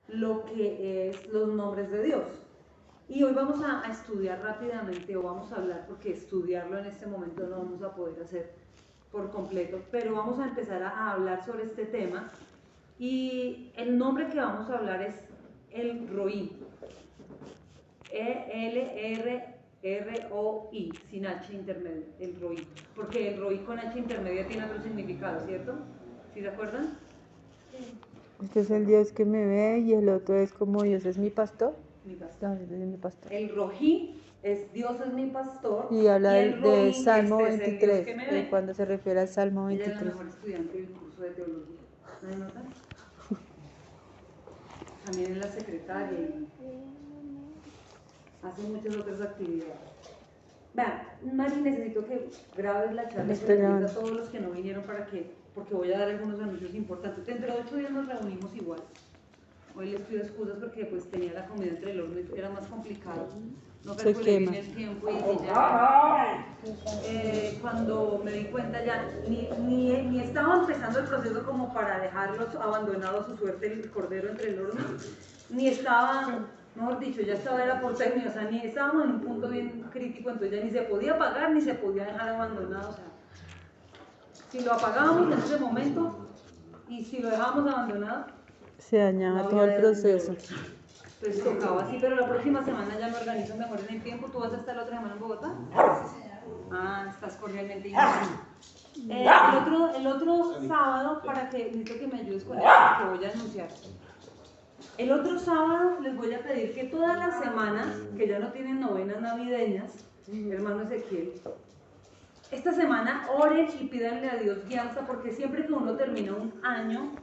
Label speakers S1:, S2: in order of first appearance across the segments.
S1: lo que es los nombres de Dios. Y hoy vamos a estudiar rápidamente, o vamos a hablar, porque estudiarlo en este momento no vamos a poder hacer por completo, pero vamos a empezar a hablar sobre este tema. Y el nombre que vamos a hablar es el Roí, E-L-R-R-O-I, sin H intermedia, el Roí, porque el Roí con H intermedia tiene otro significado, ¿cierto? ¿Sí se acuerdan?
S2: Este es el Dios que me ve y el otro es como Dios es mi pastor.
S1: Mi pastor.
S2: No, Dios es mi pastor.
S1: El Rojí es Dios es mi pastor.
S2: Y habla
S1: el
S2: de
S1: Roí,
S2: Salmo
S1: este es el Dios
S2: 23,
S1: que me
S2: de
S1: ve.
S2: cuando se refiere al Salmo
S1: Ella es la
S2: 23.
S1: mejor estudiante del curso de teología. ¿No hay nota? También es la secretaria y hace muchas otras actividades. Vean, Mari, necesito que grabes la charla y que le digas a todos los que no vinieron porque voy a dar algunos anuncios importantes. Dentro de 8 días nos reunimos igual. Hoy les pido excusas porque pues tenía la comida entre el horno y era más complicado. No calculé bien el tiempo y ya cuando me di cuenta ya ni estaba empezando el proceso como para dejarlos abandonados a su suerte el cordero entre el horno, ni estaba, mejor dicho, ya estaba era por término, o sea, ni estábamos en un punto bien crítico, entonces ya ni se podía apagar ni se podía dejar abandonado, o sea, si lo apagábamos en ese momento y si lo dejábamos abandonado,
S2: se dañaba todo el proceso.
S1: Entonces tocaba así, pero la próxima semana ya me organizo mejor en el tiempo. ¿Tú vas a estar la otra semana en Bogotá? Ah, estás cordialmente invitado. El otro sábado, para que necesito que me ayudes con esto, que voy a anunciar. El otro sábado les voy a pedir que todas las semanas, que ya no tienen novenas navideñas, hermano Ezequiel, esta semana oren y pídanle a Dios guianza, porque siempre que uno termina un año,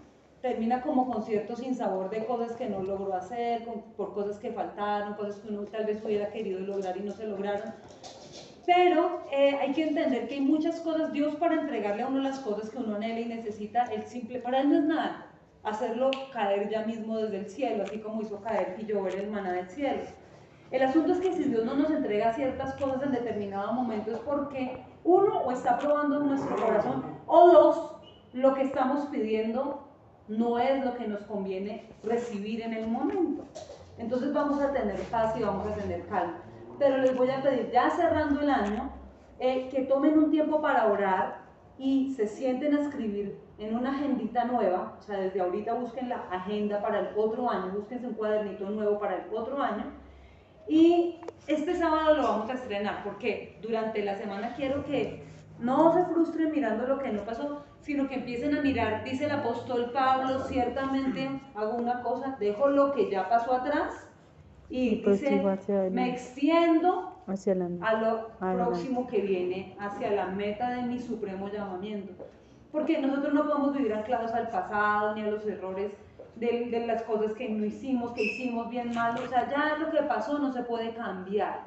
S1: termina como con cierto sinsabor de cosas que no logró hacer, por cosas que faltaron, cosas que uno tal vez hubiera querido lograr y no se lograron. Pero hay que entender que hay muchas cosas, Dios para entregarle a uno las cosas que uno anhela y necesita, para él no es nada, hacerlo caer ya mismo desde el cielo, así como hizo caer y llover el maná del cielo. El asunto es que si Dios no nos entrega ciertas cosas en determinado momento es porque uno, o está probando nuestro corazón, o dos, lo que estamos pidiendo no es lo que nos conviene recibir en el momento. Entonces vamos a tener paz y vamos a tener calma. Pero les voy a pedir, ya cerrando el año, que tomen un tiempo para orar y se sienten a escribir en una agendita nueva, o sea, desde ahorita busquen la agenda para el otro año, búsquense un cuadernito nuevo para el otro año. Y este sábado lo vamos a estrenar porque durante la semana quiero que no se frustren mirando lo que no pasó, sino que empiecen a mirar, dice el apóstol Pablo, ciertamente hago una cosa, dejo lo que ya pasó atrás y dice, me extiendo a lo próximo que viene, hacia la meta de mi supremo llamamiento. Porque nosotros no podemos vivir anclados al pasado ni a los errores de las cosas que no hicimos, que hicimos bien mal, o sea, ya lo que pasó no se puede cambiar,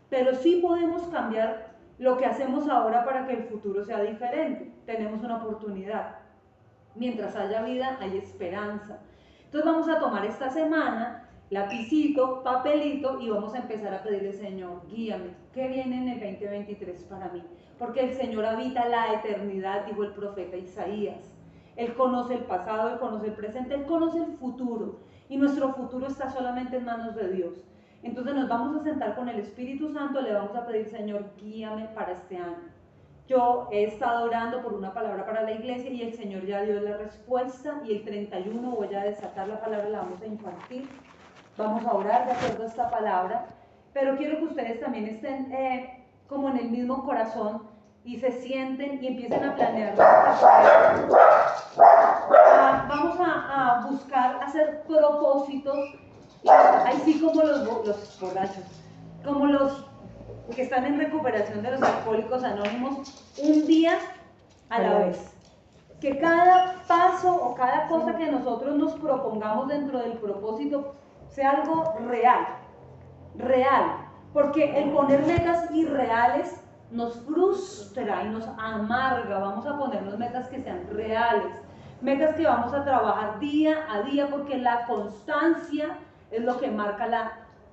S1: pero sí podemos cambiar lo que hacemos ahora para que el futuro sea diferente. Tenemos una oportunidad. Mientras haya vida, hay esperanza. Entonces vamos a tomar esta semana lapicito, papelito y vamos a empezar a pedirle, Señor, guíame, ¿qué viene en el 2023 para mí? Porque el Señor habita la eternidad, dijo el profeta Isaías. Él conoce el pasado, Él conoce el presente, Él conoce el futuro. Y nuestro futuro está solamente en manos de Dios. Entonces nos vamos a sentar con el Espíritu Santo, le vamos a pedir, Señor, guíame para este año. Yo he estado orando por una palabra para la iglesia y el Señor ya dio la respuesta y el 31 voy a desatar la palabra, la vamos a impartir. Vamos a orar de acuerdo a esta palabra, pero quiero que ustedes también estén como en el mismo corazón y se sienten y empiecen a planear. Vamos a buscar hacer propósitos, así como los borrachos, como los que están en recuperación de los alcohólicos anónimos, un día a la vez. Que cada paso o cada cosa que nosotros nos propongamos dentro del propósito sea algo real, porque el poner metas irreales nos frustra y nos amarga. Vamos a ponernos metas que sean reales, metas que vamos a trabajar día a día, porque la constancia es lo que marca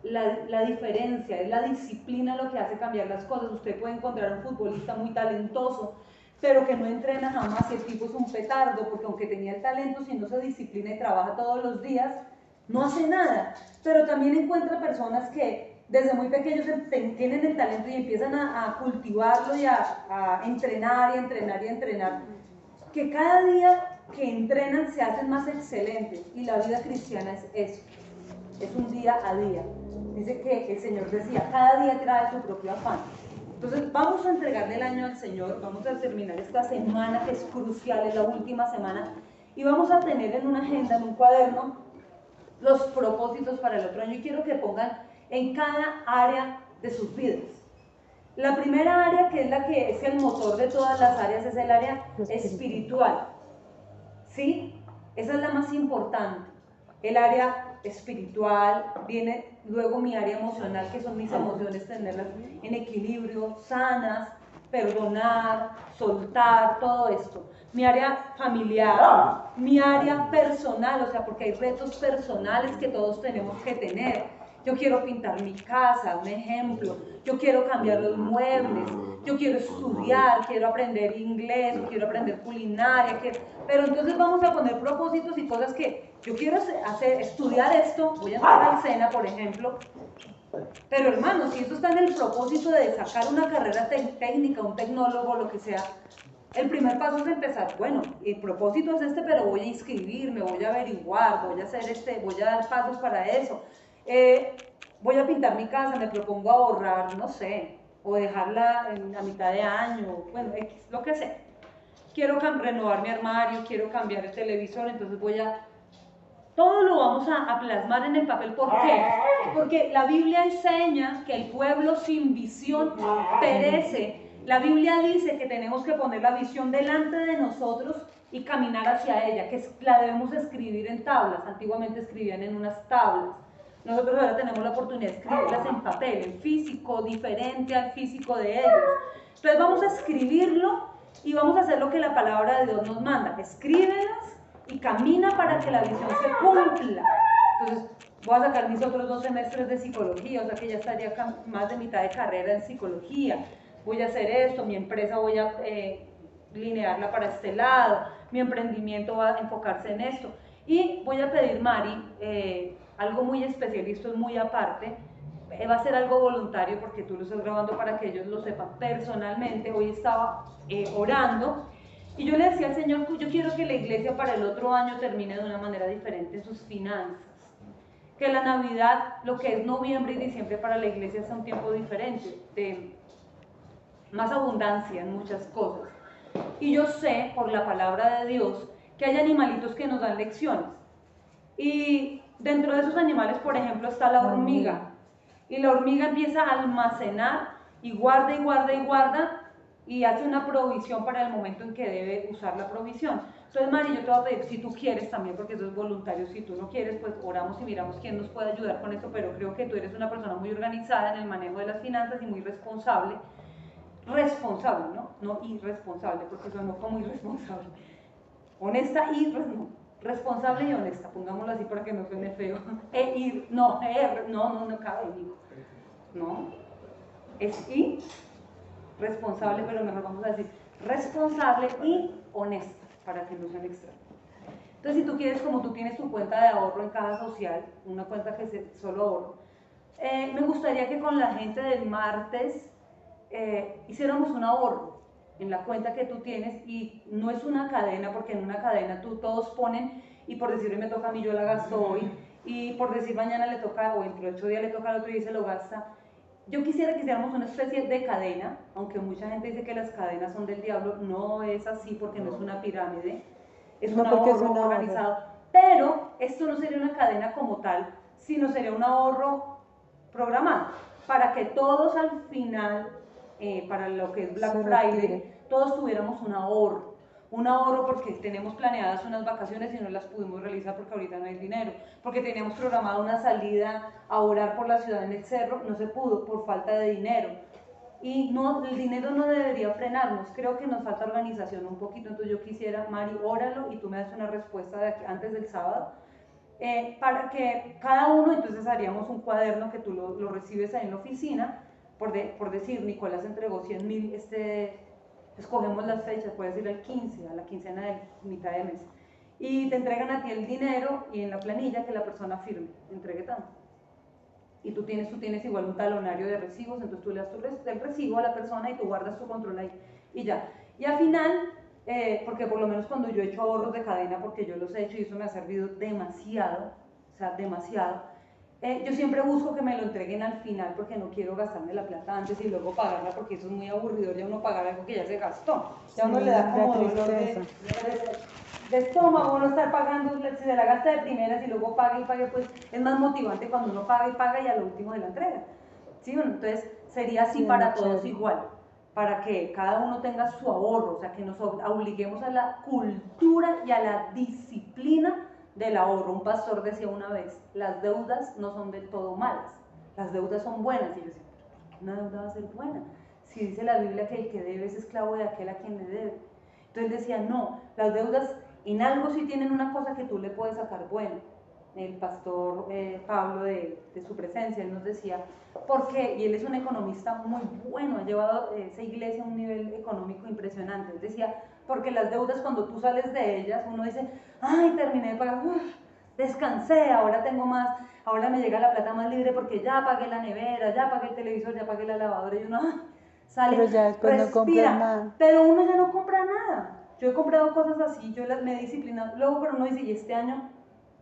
S1: la diferencia, es la disciplina lo que hace cambiar las cosas. Usted puede encontrar un futbolista muy talentoso, pero que no entrena jamás, y el tipo es un petardo, porque aunque tenía el talento, si no se disciplina y trabaja todos los días, no hace nada, pero también encuentra personas que desde muy pequeños tienen el talento y empiezan a cultivarlo y a entrenar y entrenar y entrenar, que cada día que entrenan se hacen más excelentes, y la vida cristiana es eso, es un día a día. Dice que el Señor decía, cada día trae su propio afán. Entonces vamos a entregarle el año al Señor, vamos a terminar esta semana que es crucial, es la última semana, y vamos a tener en una agenda, en un cuaderno, los propósitos para el otro año, y quiero que pongan en cada área de sus vidas. La primera área, que es la que es el motor de todas las áreas, es el área espiritual. ¿Sí? Esa es la más importante. El área espiritual, viene luego mi área emocional, que son mis emociones, tenerlas en equilibrio, sanas, perdonar, soltar, todo esto. Mi área familiar, mi área personal, o sea, porque hay retos personales que todos tenemos que tener. Yo quiero pintar mi casa, un ejemplo. Yo quiero cambiar los muebles. Yo quiero estudiar, quiero aprender inglés, quiero aprender culinaria. Pero entonces vamos a poner propósitos y cosas que yo quiero hacer, estudiar esto. Voy a entrar al SENA, por ejemplo. Pero hermano, si eso está en el propósito de sacar una carrera técnica, un tecnólogo, lo que sea, el primer paso es empezar, bueno, el propósito es este, pero voy a inscribirme, voy a averiguar, voy a hacer voy a dar pasos para eso. Voy a pintar mi casa, me propongo ahorrar, no sé, o dejarla en la mitad de año, bueno, lo que sea. Quiero renovar mi armario, quiero cambiar el televisor, entonces todo lo vamos a plasmar en el papel. ¿Por qué? Porque la Biblia enseña que el pueblo sin visión perece. La Biblia dice que tenemos que poner la visión delante de nosotros y caminar hacia ella, que la debemos escribir en tablas. Antiguamente escribían en unas tablas. Nosotros ahora tenemos la oportunidad de escribirlas en papel, en físico, diferente al físico de ellos. Entonces vamos a escribirlo y vamos a hacer lo que la palabra de Dios nos manda. Escríbelas y camina para que la visión se cumpla. Entonces voy a sacar mis otros 2 semestres de psicología, o sea que ya estaría más de mitad de carrera en psicología. Voy a hacer esto, mi empresa voy a linearla para este lado, mi emprendimiento va a enfocarse en esto. Y voy a pedir, Mari, algo muy especial, y esto es muy aparte, va a ser algo voluntario porque tú lo estás grabando para que ellos lo sepan personalmente. Hoy estaba orando y yo le decía al Señor, yo quiero que la iglesia para el otro año termine de una manera diferente en sus finanzas, que la Navidad, lo que es noviembre y diciembre para la iglesia, sea un tiempo diferente, de más abundancia en muchas cosas. Y yo sé por la palabra de Dios que hay animalitos que nos dan lecciones, y dentro de esos animales, por ejemplo, está la hormiga, y la hormiga empieza a almacenar y guarda y guarda y guarda y hace una provisión para el momento en que debe usar la provisión. Entonces, Mari, yo te voy a pedir, si tú quieres también, porque eso es voluntario, si tú no quieres, pues oramos y miramos quién nos puede ayudar con eso, pero creo que tú eres una persona muy organizada en el manejo de las finanzas y muy responsable, no irresponsable, porque sonó como irresponsable, honesta y responsable y honesta, pongámoslo así para que no suene feo. No cabe, digo. No, es responsable, pero mejor vamos a decir responsable y honesta, para que no suene extraño. Entonces, si tú quieres, como tú tienes tu cuenta de ahorro en Caja Social, una cuenta que es solo ahorro, me gustaría que con la gente del martes hiciéramos un ahorro en la cuenta que tú tienes, y no es una cadena, porque en una cadena todos ponen, y por decir hoy me toca a mí, yo la gasto hoy, y por decir mañana le toca, o dentro de 8 días le toca al otro y se lo gasta. Yo quisiera que hiciéramos una especie de cadena, aunque mucha gente dice que las cadenas son del diablo, no es así porque no es una pirámide, es un ahorro organizado, pero esto no sería una cadena como tal, sino sería un ahorro programado, para que todos al final, para lo que es Black Friday, todos tuviéramos un ahorro porque tenemos planeadas unas vacaciones y no las pudimos realizar porque ahorita no hay dinero, porque teníamos programada una salida a orar por la ciudad en el cerro, no se pudo por falta de dinero. Y no, el dinero no debería frenarnos, creo que nos falta organización un poquito. Entonces yo quisiera, Mari, óralo y tú me das una respuesta antes del sábado, para que cada uno, entonces haríamos un cuaderno que tú lo recibes ahí en la oficina, por decir, Nicolás entregó 100.000, escogemos las fechas, puedes ir al 15, a la quincena de mitad de mes, y te entregan a ti el dinero y en la planilla que la persona firme, entregue tanto. Y tú tienes igual un talonario de recibos, entonces tú le das el recibo a la persona y tú guardas tu control ahí y ya. Y al final, porque por lo menos cuando yo he hecho ahorros de cadena, porque yo los he hecho y eso me ha servido demasiado, o sea, demasiado, yo siempre busco que me lo entreguen al final porque no quiero gastarme la plata antes y luego pagarla, porque eso es muy aburridor ya uno pagar algo que ya se gastó. Ya uno le da como dolor de estómago, uno estar pagando, si se la gasta de primeras y luego paga y paga, pues es más motivante cuando uno paga y paga y a lo último de la entrega. ¿Sí? Bueno, entonces sería así para todos igual, para que cada uno tenga su ahorro, o sea, que nos obliguemos a la cultura y a la disciplina del ahorro. Un pastor decía una vez, las deudas no son del todo malas, las deudas son buenas. Y yo decía, ¿por qué una deuda va a ser buena? Si dice la Biblia que el que debe es esclavo de aquel a quien le debe. Entonces decía, no, las deudas en algo sí tienen una cosa que tú le puedes sacar bueno. El pastor Pablo de su presencia, él nos decía, ¿por qué? Y él es un economista muy bueno, ha llevado esa iglesia a un nivel económico impresionante. Él decía, porque las deudas cuando tú sales de ellas, uno dice, ay, terminé de pagar, descansé, ahora tengo más, ahora me llega la plata más libre porque ya pagué la nevera, ya pagué el televisor, ya pagué la lavadora, y uno sale,
S2: pero ya después no compras nada.
S1: Pero uno ya no compra nada. Yo he comprado cosas así, yo me he disciplinado, luego pero uno dice, y este año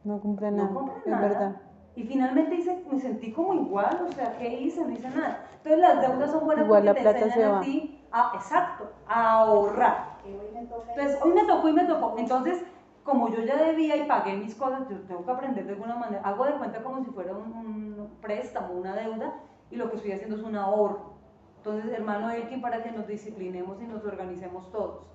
S2: no compré nada,
S1: es
S2: verdad.
S1: Y finalmente me sentí como igual, o sea, ¿qué hice? No hice nada. Entonces las deudas son buenas
S2: igual
S1: porque
S2: la plata
S1: te enseñan a ti exacto, a ahorrar. Entonces hoy me tocó. Entonces, como yo ya debía y pagué mis cosas, yo tengo que aprender de alguna manera. Hago de cuenta como si fuera un préstamo, una deuda, y lo que estoy haciendo es un ahorro. Entonces, hermano Elkin, para que nos disciplinemos y nos organicemos todos.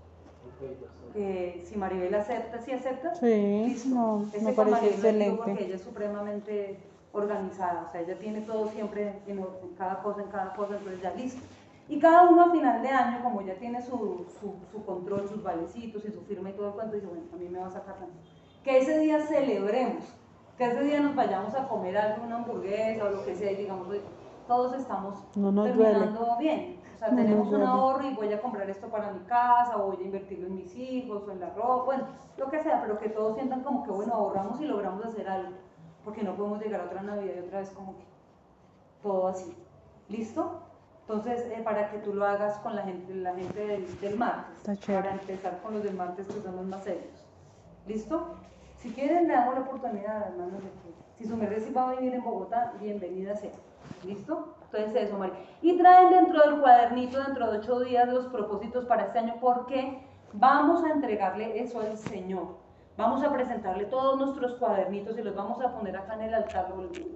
S1: Si Maribel acepta, ¿sí acepta?
S2: Sí,
S1: listo.
S2: No, me parece excelente.
S1: Porque ella es supremamente organizada, o sea, ella tiene todo siempre en cada cosa, entonces ya listo. Y cada uno a final de año, como ya tiene su control, sus valecitos y su firma y todo el cuento, dice, bueno, a mí me va a sacar tanto. Que ese día celebremos, que ese día nos vayamos a comer algo, una hamburguesa o lo que sea, y digamos, todos estamos terminando bien. O sea, tenemos un ahorro y voy a comprar esto para mi casa, o voy a invertirlo en mis hijos, o en la ropa, bueno, lo que sea, pero que todos sientan como que, bueno, ahorramos y logramos hacer algo, porque no podemos llegar a otra Navidad y otra vez como que todo así. ¿Listo? Entonces, para que tú lo hagas con la gente del martes, para empezar con los del martes que son los más serios. ¿Listo? Si quieren, le damos la oportunidad, hermanos, de que si su merced va a venir en Bogotá, bienvenida sea. ¿Listo? Entonces eso, María. Y traen dentro del cuadernito, dentro de 8 días, los propósitos para este año, porque vamos a entregarle eso al Señor. Vamos a presentarle todos nuestros cuadernitos y los vamos a poner acá en el altar,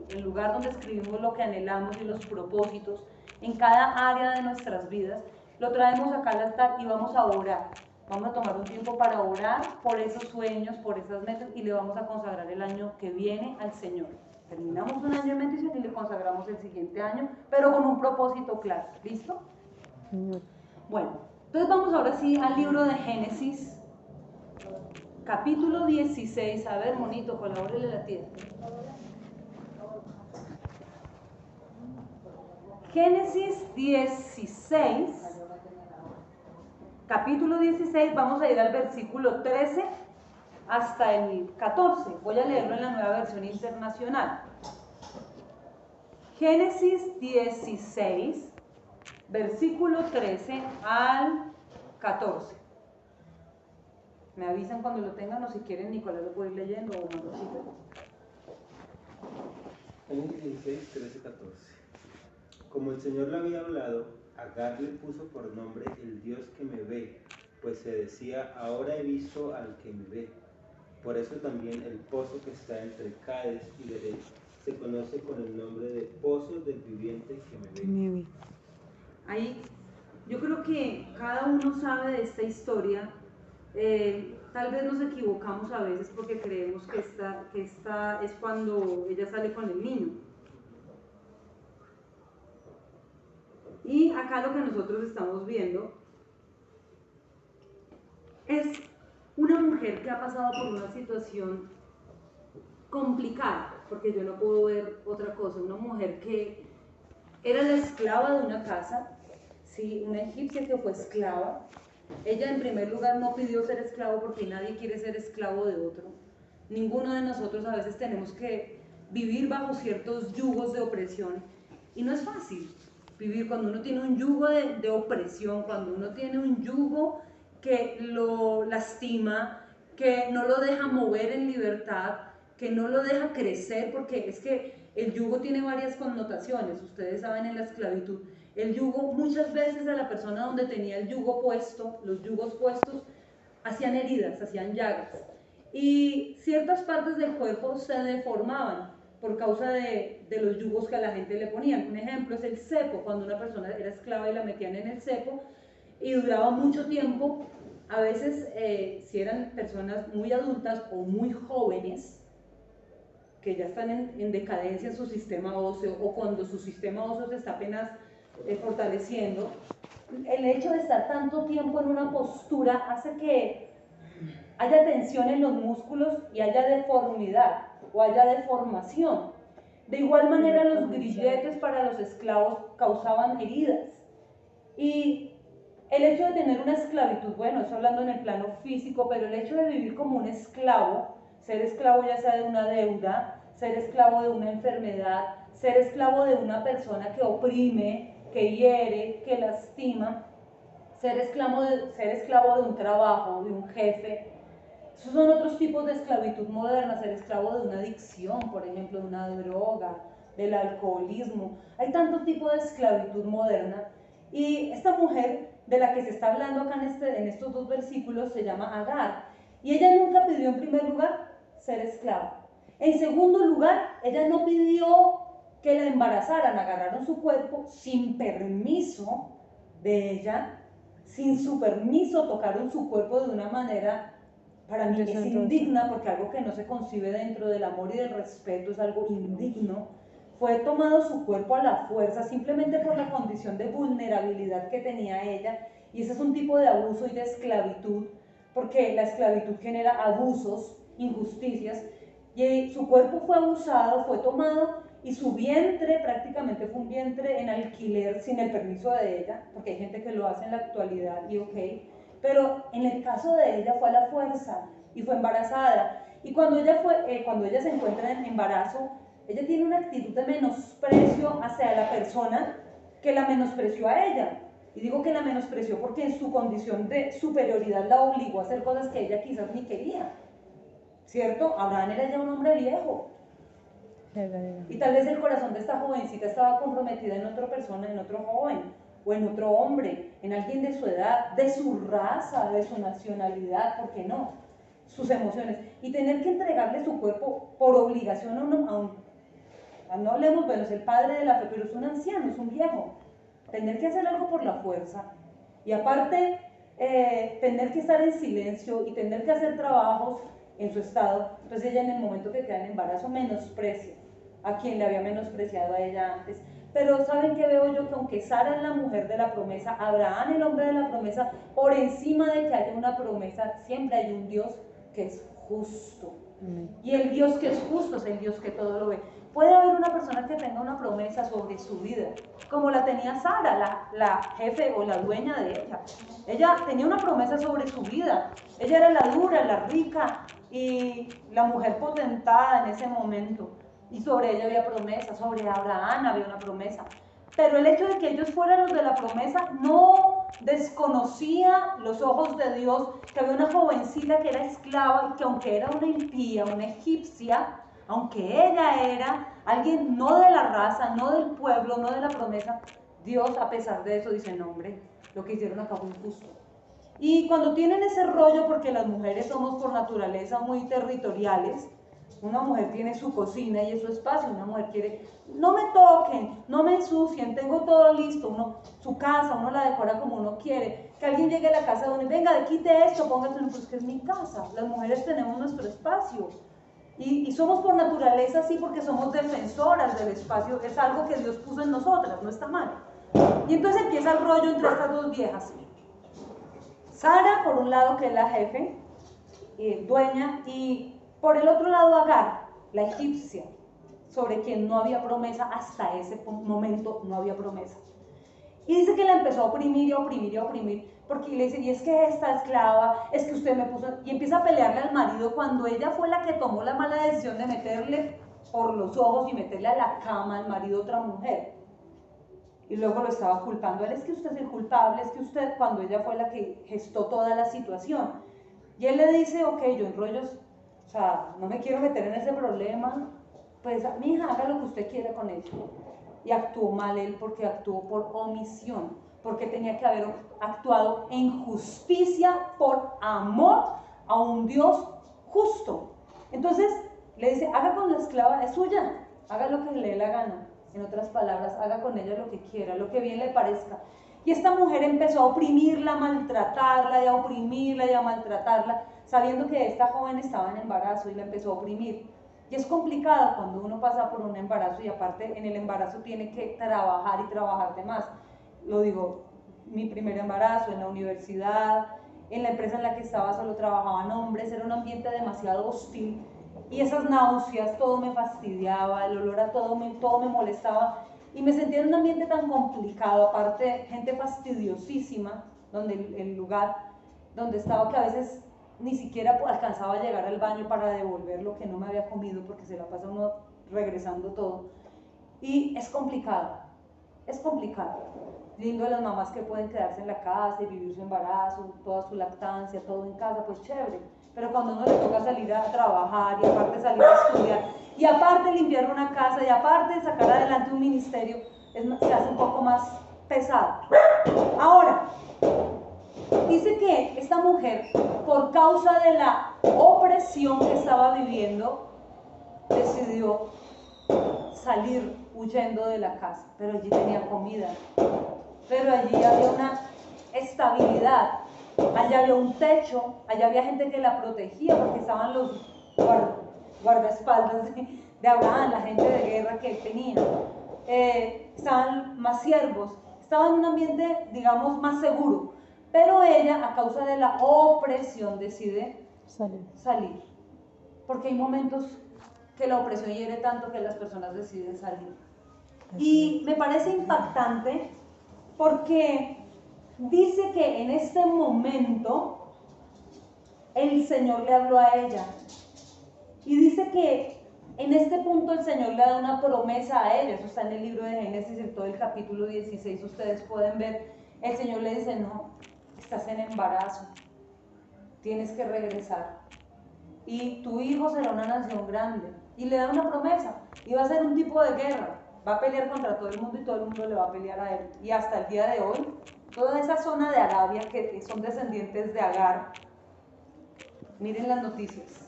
S1: el lugar donde escribimos lo que anhelamos y los propósitos en cada área de nuestras vidas. Lo traemos acá al altar y vamos a orar. Vamos a tomar un tiempo para orar por esos sueños, por esas metas, y le vamos a consagrar el año que viene al Señor. Terminamos un año de bendición y le consagramos el siguiente año, pero con un propósito claro. ¿Listo? Bueno, entonces vamos ahora sí al libro de Génesis, capítulo 16. A ver, monito, colabórele la tierra. Génesis 16, capítulo 16, vamos a ir al versículo 13 hasta el 14. Voy a leerlo en la Nueva Versión Internacional. Génesis 16, versículo 13 al 14. Me avisan cuando lo tengan, o si quieren Nicolás lo puede ir leyendo o Manucito.
S3: Génesis 16, 13, 14. Como el Señor le había hablado, Agar le puso por nombre el Dios que me ve, pues se decía, ahora he visto al que me ve. Por eso también el pozo que está entre Cades y Bered se conoce con el nombre de Pozo del Viviente que me ve.
S1: Ahí, yo creo que cada uno sabe de esta historia. Tal vez nos equivocamos a veces porque creemos que esta es cuando ella sale con el niño. Y acá lo que nosotros estamos viendo es una mujer que ha pasado por una situación complicada, porque yo no puedo ver otra cosa. Una mujer que era la esclava de una casa, ¿sí? Una egipcia que fue esclava, Ella en primer lugar no pidió ser esclavo porque nadie quiere ser esclavo de otro. Ninguno de nosotros a veces tenemos que vivir bajo ciertos yugos de opresión y no es fácil vivir cuando uno tiene un yugo de opresión, cuando uno tiene un yugo que lo lastima, que no lo deja mover en libertad, que no lo deja crecer, porque es que el yugo tiene varias connotaciones, ustedes saben en la esclavitud. El yugo, muchas veces a la persona donde tenía el yugo puesto, los yugos puestos, hacían heridas, hacían llagas. Y ciertas partes del cuerpo se deformaban por causa de los yugos que a la gente le ponían. Un ejemplo es el cepo, cuando una persona era esclava y la metían en el cepo y duraba mucho tiempo. A veces, si eran personas muy adultas o muy jóvenes, que ya están en decadencia en su sistema óseo, o cuando su sistema óseo se está apenas fortaleciendo, el hecho de estar tanto tiempo en una postura hace que haya tensión en los músculos y haya deformidad o haya deformación. De igual manera, los grilletes para los esclavos causaban heridas. Y el hecho de tener una esclavitud, bueno, eso hablando en el plano físico, pero el hecho de vivir como un esclavo, ser esclavo ya sea de una deuda, ser esclavo de una enfermedad, ser esclavo de una persona que oprime, que hiere, que lastima, ser esclavo de un trabajo, de un jefe. Esos son otros tipos de esclavitud moderna, ser esclavo de una adicción, por ejemplo, de una droga, del alcoholismo. Hay tanto tipo de esclavitud moderna. Y esta mujer de la que se está hablando acá en estos dos versículos se llama Agar. Y ella nunca pidió en primer lugar ser esclava. En segundo lugar, ella no pidió que la embarazaran, agarraron su cuerpo sin permiso de ella, sin su permiso tocaron su cuerpo de una manera, para mí es indigna, porque algo que no se concibe dentro del amor y del respeto es algo indigno. Fue tomado su cuerpo a la fuerza simplemente por la condición de vulnerabilidad que tenía ella, y ese es un tipo de abuso y de esclavitud, porque la esclavitud genera abusos, injusticias, y su cuerpo fue abusado, fue tomado, y su vientre prácticamente fue un vientre en alquiler sin el permiso de ella, porque hay gente que lo hace en la actualidad y ok, pero en el caso de ella fue a la fuerza y fue embarazada. Y cuando ella se encuentra en embarazo, ella tiene una actitud de menosprecio hacia la persona que la menospreció a ella. Y digo que la menospreció porque en su condición de superioridad la obligó a hacer cosas que ella quizás ni quería, ¿cierto? Abraham era ya un hombre viejo. Y tal vez el corazón de esta jovencita estaba comprometida en otra persona, en otro joven, o en otro hombre, en alguien de su edad, de su raza, de su nacionalidad, ¿por qué no? Sus emociones. Y tener que entregarle su cuerpo por obligación no hablemos, bueno, es el padre de la fe, pero es un anciano, es un viejo. Tener que hacer algo por la fuerza. Y aparte, tener que estar en silencio y tener que hacer trabajos en su estado. Entonces ella en el momento que queda en embarazo menosprecia a quien le había menospreciado a ella antes. Pero ¿saben qué veo yo? Que aunque Sara es la mujer de la promesa, Abraham el hombre de la promesa, por encima de que haya una promesa, siempre hay un Dios que es justo. Y el Dios que es justo es el Dios que todo lo ve. Puede haber una persona que tenga una promesa sobre su vida, como la tenía Sara, la jefe o la dueña de ella. Ella tenía una promesa sobre su vida. Ella era la dura, la rica y la mujer potentada en ese momento. Y sobre ella había promesa, sobre Abraham había una promesa. Pero el hecho de que ellos fueran los de la promesa no desconocía los ojos de Dios, que había una jovencita que era esclava y que aunque era una impía, una egipcia, aunque ella era alguien no de la raza, no del pueblo, no de la promesa, Dios a pesar de eso dice, no hombre, lo que hicieron acá fue injusto. Y cuando tienen ese rollo, porque las mujeres somos por naturaleza muy territoriales, una mujer tiene su cocina y es su espacio, una mujer quiere, no me toquen, no me ensucien, tengo todo listo, su casa, uno la decora como uno quiere, que alguien llegue a la casa de uno y venga, quite esto, póngaselo, pues que es mi casa, las mujeres tenemos nuestro espacio. Y somos por naturaleza así porque somos defensoras del espacio, es algo que Dios puso en nosotras, no está mal. Y entonces empieza el rollo entre estas dos viejas. Sara, por un lado, que es la jefe, dueña, y por el otro lado Agar, la egipcia, sobre quien no había promesa, hasta ese momento no había promesa. Y dice que la empezó a oprimir y a oprimir y a oprimir, porque le dice, y es que esta esclava, es que usted me puso, y empieza a pelearle al marido cuando ella fue la que tomó la mala decisión de meterle por los ojos y meterle a la cama al marido otra mujer. Y luego lo estaba culpando, él es que usted es el culpable, es que usted, cuando ella fue la que gestó toda la situación. Y él le dice, ok, yo en rollos, o sea, no me quiero meter en ese problema, pues mi hija, haga lo que usted quiera con ella. Y actuó mal él porque actuó por omisión, porque tenía que haber actuado en justicia por amor a un Dios justo. Entonces le dice, haga con la esclava, es suya, haga lo que le dé la gana. En otras palabras, haga con ella lo que quiera, lo que bien le parezca. Y esta mujer empezó a oprimirla, a maltratarla y a oprimirla y a maltratarla, sabiendo que esta joven estaba en embarazo y la empezó a oprimir. Y es complicado cuando uno pasa por un embarazo y aparte en el embarazo tiene que trabajar y trabajar de más. Lo digo, mi primer embarazo en la universidad, en la empresa en la que estaba solo trabajaban hombres, era un ambiente demasiado hostil. Y esas náuseas, todo me fastidiaba, el olor a todo me molestaba y me sentía en un ambiente tan complicado, aparte gente fastidiosísima, donde el lugar donde estaba, que a veces ni siquiera alcanzaba a llegar al baño para devolver lo que no me había comido porque se la pasa uno regresando todo. Y es complicado, es complicado. Lindo de las mamás que pueden quedarse en la casa y vivir su embarazo, toda su lactancia, todo en casa, pues chévere. Pero cuando uno le toca salir a trabajar y aparte salir a estudiar y aparte limpiar una casa y aparte sacar adelante un ministerio, se hace un poco más pesado. Ahora, dice que esta mujer, por causa de la opresión que estaba viviendo, decidió salir huyendo de la casa, pero allí tenía comida, pero allí había una estabilidad, allá había un techo, allá había gente que la protegía porque estaban los guardaespaldas de Abraham, la gente de guerra que él tenía, estaban más siervos, estaba en un ambiente, digamos, más seguro, pero ella, a causa de la opresión, decide salir, porque hay momentos que la opresión hiere tanto que las personas deciden salir. Y me parece impactante porque dice que en este momento el Señor le habló a ella y dice que en este punto el Señor le da una promesa a ella. Eso está en el libro de Génesis, en todo el capítulo 16 ustedes pueden ver. El Señor le dice, no, estás en embarazo, tienes que regresar y tu hijo será una nación grande, y le da una promesa, y va a ser un tipo de guerra, va a pelear contra todo el mundo y todo el mundo le va a pelear a él. Y hasta el día de hoy, toda esa zona de Arabia que son descendientes de Agar, miren las noticias,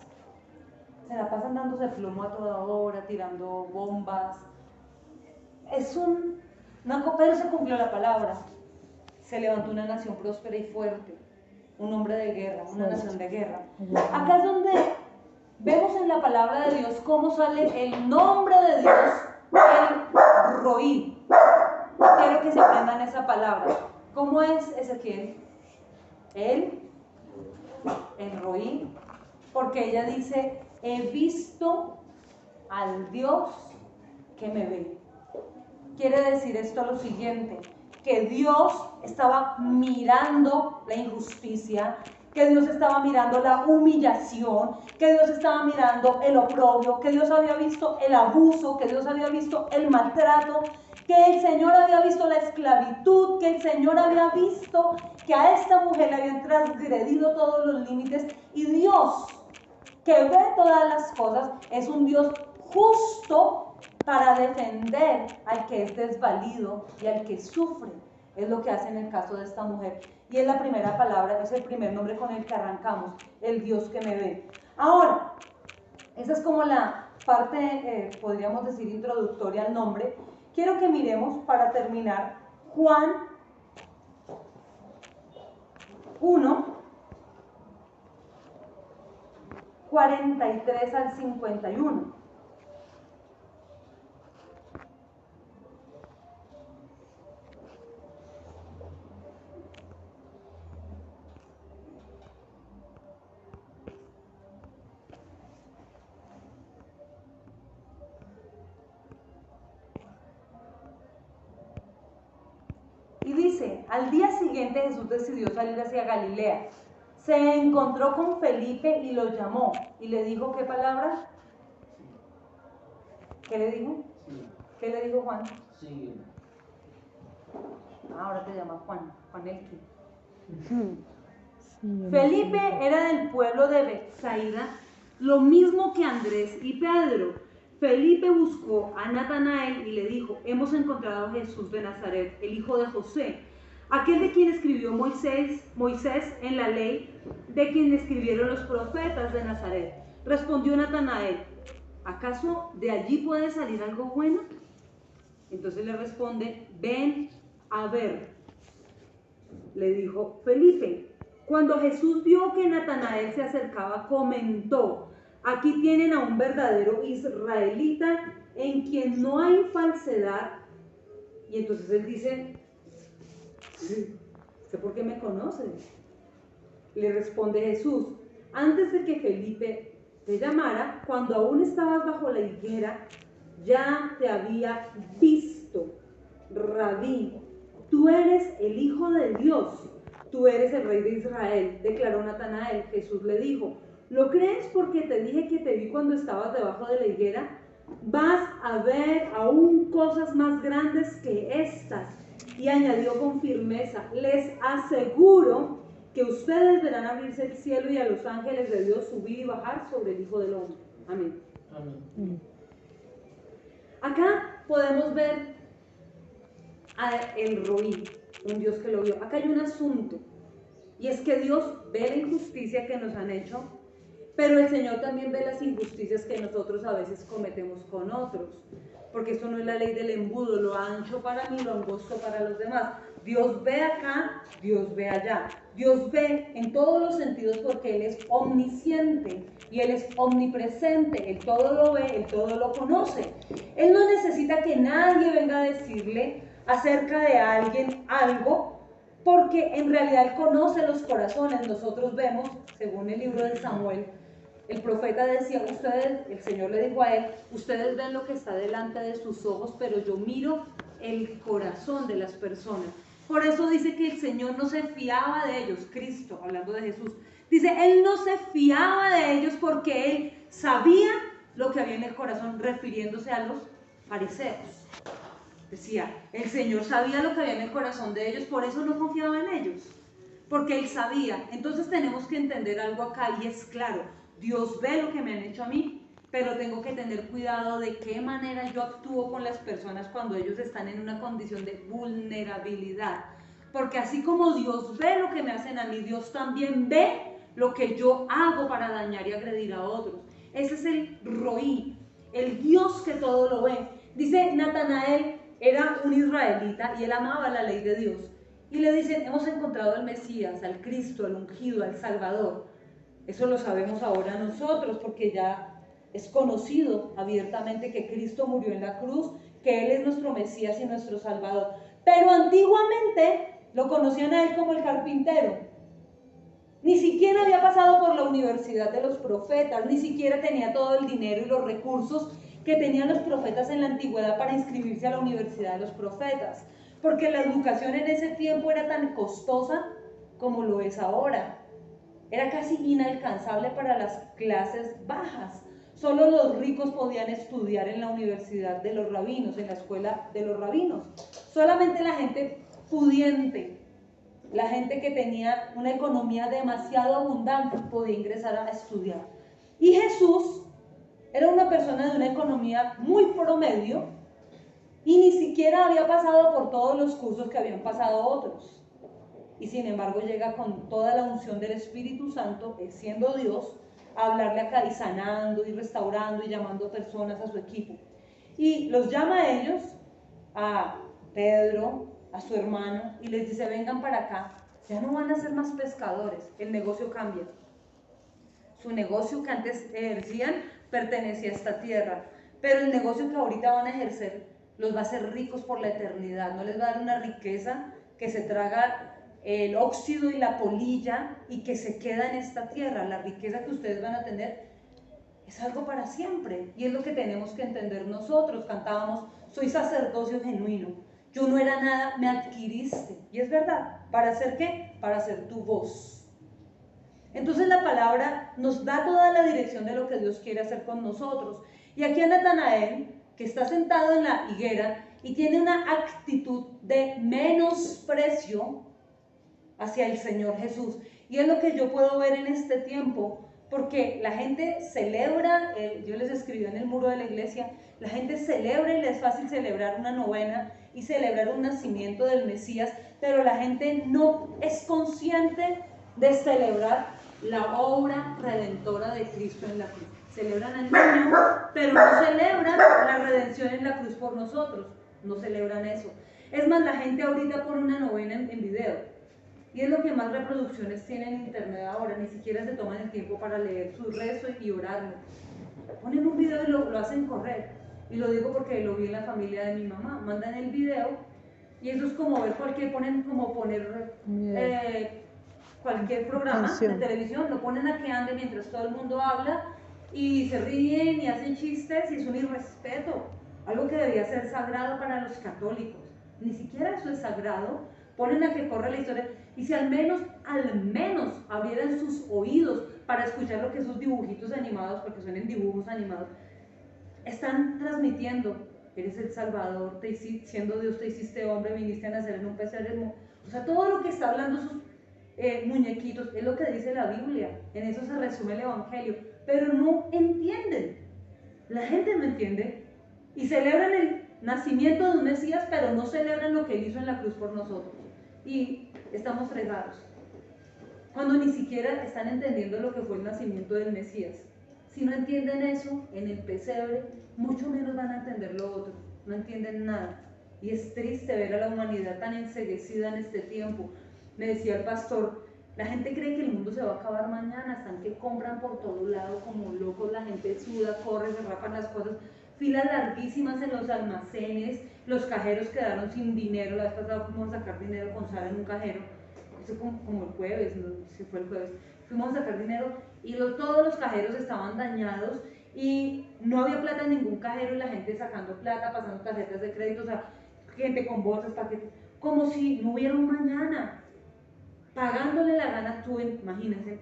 S1: se la pasan dándose plomo a toda hora, tirando bombas. Es pero se cumplió la palabra, se levantó una nación próspera y fuerte, un hombre de guerra, una nación de guerra. Acá es donde vemos en la palabra de Dios cómo sale el nombre de Dios, el Roí. Quiero que se aprendan esa palabra. ¿Cómo es Ezequiel? El Roí, porque ella dice, he visto al Dios que me ve. Quiere decir esto lo siguiente, que Dios estaba mirando la injusticia, que Dios estaba mirando la humillación, que Dios estaba mirando el oprobio, que Dios había visto el abuso, que Dios había visto el maltrato, que el Señor había visto la esclavitud, que el Señor había visto que a esta mujer le habían transgredido todos los límites, y Dios, que ve todas las cosas, es un Dios justo para defender al que es desvalido y al que sufre. Es lo que hace en el caso de esta mujer. Y es la primera palabra, es el primer nombre con el que arrancamos, el Dios que me ve. Ahora, esa es como la parte, podríamos decir, introductoria al nombre. Quiero que miremos, para terminar, Juan 1, 43 al 51. Y dice, Al día siguiente Jesús decidió salir hacia Galilea. Se encontró con Felipe y lo llamó. Y le dijo, ¿qué palabra? ¿Qué le dijo? ¿Qué le dijo Juan?
S4: Sí.
S1: Ahora te llama Juan, Juan el qué.
S2: Sí,
S1: Felipe era del pueblo de Betsaida, lo mismo que Andrés y Pedro. Felipe buscó a Natanael y le dijo, hemos encontrado a Jesús de Nazaret, el hijo de José, aquel de quien escribió Moisés en la ley, de quien escribieron los profetas de Nazaret. Respondió Natanael, ¿acaso de allí puede salir algo bueno? Entonces le responde, ven a ver. Le dijo Felipe. Cuando Jesús vio que Natanael se acercaba, comentó, aquí tienen a un verdadero israelita en quien no hay falsedad. Y entonces él dice, ¿sé por qué me conoces? Le responde Jesús, antes de que Felipe te llamara, cuando aún estabas bajo la higuera, ya te había visto, Rabí, tú eres el Hijo de Dios, tú eres el Rey de Israel, declaró Natanael. Jesús le dijo, ¿lo crees porque te dije que te vi cuando estabas debajo de la higuera? Vas a ver aún cosas más grandes que estas. Y añadió con firmeza, les aseguro que ustedes verán abrirse el cielo y a los ángeles de Dios subir y bajar sobre el Hijo del Hombre. Amén.
S4: Amén.
S1: Acá podemos ver a el Roí, un Dios que lo vio. Acá hay un asunto, y es que Dios ve la injusticia que nos han hecho, pero el Señor también ve las injusticias que nosotros a veces cometemos con otros, porque esto no es la ley del embudo, lo ancho para mí, lo angosto para los demás. Dios ve acá, Dios ve allá. Dios ve en todos los sentidos porque Él es omnisciente y Él es omnipresente. Él todo lo ve, Él todo lo conoce. Él no necesita que nadie venga a decirle acerca de alguien algo, porque en realidad Él conoce los corazones. Nosotros vemos, según el libro de Samuel, el profeta decía, ustedes, el Señor le dijo a él, ustedes ven lo que está delante de sus ojos, pero yo miro el corazón de las personas. Por eso dice que el Señor no se fiaba de ellos, Cristo, hablando de Jesús, dice, Él no se fiaba de ellos porque Él sabía lo que había en el corazón, refiriéndose a los fariseos. Decía, el Señor sabía lo que había en el corazón de ellos, por eso no confiaba en ellos, porque Él sabía. Entonces tenemos que entender algo acá, y es claro, Dios ve lo que me han hecho a mí, pero tengo que tener cuidado de qué manera yo actúo con las personas cuando ellos están en una condición de vulnerabilidad. Porque así como Dios ve lo que me hacen a mí, Dios también ve lo que yo hago para dañar y agredir a otros. Ese es el Roí, el Dios que todo lo ve. Dice Natanael, era un israelita y él amaba la ley de Dios. Y le dicen, hemos encontrado al Mesías, al Cristo, al ungido, al Salvador. Eso lo sabemos ahora nosotros porque ya es conocido abiertamente que Cristo murió en la cruz, que Él es nuestro Mesías y nuestro Salvador. Pero antiguamente lo conocían a Él como el carpintero. Ni siquiera había pasado por la universidad de los profetas, ni siquiera tenía todo el dinero y los recursos que tenían los profetas en la antigüedad para inscribirse a la universidad de los profetas, porque la educación en ese tiempo era tan costosa como lo es ahora. Era casi inalcanzable para las clases bajas. Solo los ricos podían estudiar en la universidad de los rabinos, en la escuela de los rabinos. Solamente la gente pudiente, la gente que tenía una economía demasiado abundante podía ingresar a estudiar. Y Jesús era una persona de una economía muy promedio y ni siquiera había pasado por todos los cursos que habían pasado otros. Y sin embargo llega con toda la unción del Espíritu Santo, siendo Dios, a hablarle acá y sanando y restaurando y llamando personas a su equipo. Y los llama a ellos, a Pedro, a su hermano, y les dice, vengan para acá, ya no van a ser más pescadores, el negocio cambia. Su negocio que antes ejercían pertenecía a esta tierra, pero el negocio que ahorita van a ejercer los va a hacer ricos por la eternidad, no les va a dar una riqueza que se traga el óxido y la polilla y que se queda en esta tierra. La riqueza que ustedes van a tener es algo para siempre, y es lo que tenemos que entender nosotros. Cantábamos, soy sacerdocio genuino, Yo no era nada, me adquiriste. Y es verdad. ¿Para hacer qué? Para ser tu voz. Entonces la palabra nos da toda la dirección de lo que Dios quiere hacer con nosotros. Y aquí a Natanael, que está sentado en la higuera y tiene una actitud de menosprecio hacia el Señor Jesús. Y es lo que yo puedo ver en este tiempo, porque la gente celebra, yo les escribí en el muro de la iglesia, la gente celebra y le es fácil celebrar una novena y celebrar un nacimiento del Mesías, pero la gente no es consciente de celebrar la obra redentora de Cristo en la cruz. Celebran al niño, pero no celebran la redención en la cruz por nosotros. No celebran eso. Es más, la gente ahorita pone una novena en video. Y es lo que más reproducciones tiene en internet ahora. Ni siquiera se toman el tiempo para leer su rezo y orarlo. Ponen un video y lo hacen correr. Y lo digo porque lo vi en la familia de mi mamá. Mandan el video y eso es como ver cualquier, cualquier programa de televisión, lo ponen a que ande mientras todo el mundo habla y se ríen y hacen chistes y es un irrespeto, algo que debería ser sagrado para los católicos. Ni siquiera eso es sagrado. Ponen a que corra la historia y si al menos abrieran sus oídos para escuchar lo que esos dibujitos animados, porque son en dibujos animados, están transmitiendo. Eres el Salvador, siendo Dios te hiciste hombre, viniste a nacer en un pesebre. O sea, todo lo que está hablando sus muñequitos es lo que dice la Biblia. En eso se resume el Evangelio, pero no entienden. La gente no entiende y celebran el nacimiento de un Mesías, pero no celebran lo que Él hizo en la cruz por nosotros. Y estamos fregados cuando ni siquiera están entendiendo lo que fue el nacimiento del Mesías. Si no entienden eso en el pesebre, mucho menos van a entender lo otro. No entienden nada. Y es triste ver a la humanidad tan enceguecida en este tiempo. Me decía el pastor, la gente cree que el mundo se va a acabar mañana, están que compran por todo lado como locos, la gente suda, corre, se rapan las cosas, filas larguísimas en los almacenes, los cajeros quedaron sin dinero. La vez pasada fuimos a sacar dinero con Sara en un cajero, eso como el jueves, no sé si fue el jueves, fuimos a sacar dinero y todos los cajeros estaban dañados y no había plata en ningún cajero y la gente sacando plata, pasando tarjetas de crédito, o sea, gente con bolsas, paquetes, como si no hubiera un mañana, pagándole la gana. Tú, imagínense,